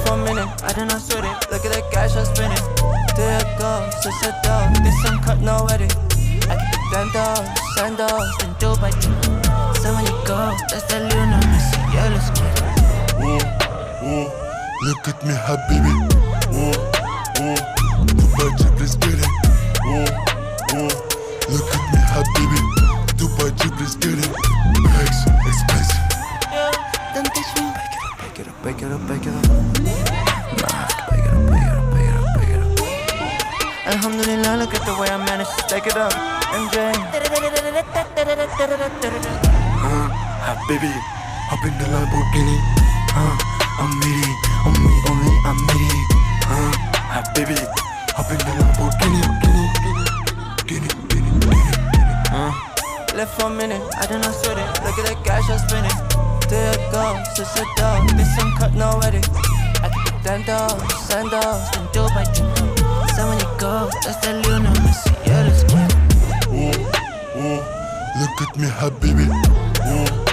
for a minute, I do not sweat it. Look at the cash I'm spinning. There it goes, it's a dog. This some cut, no edit. I keep the sandals, then do by two. So when you go, that's the Luna. Yeah, let's get it. Look at me, habibi. Dubai Jeep, let's get it. Look at me, habibi. Dubai Jeep, let's get it. Bags, expensive. Yeah, don't touch me. Back it up. Nah, back it up. Alhamdulillah, look at the way I managed to stack it up. MJ. Habibi, hop in the Lamborghini. I'm needy, on me only, I'm needy. Habibi, hop in the Lamborghini. Left for a minute, I do not sweat it. Look at the cash I'm spinning. There it goes, it's a dog. This some cut, no edit. I keep the sandals, then do by two. So when you go, that's the Luna. Yeah, let's get it. Look at me, habibi.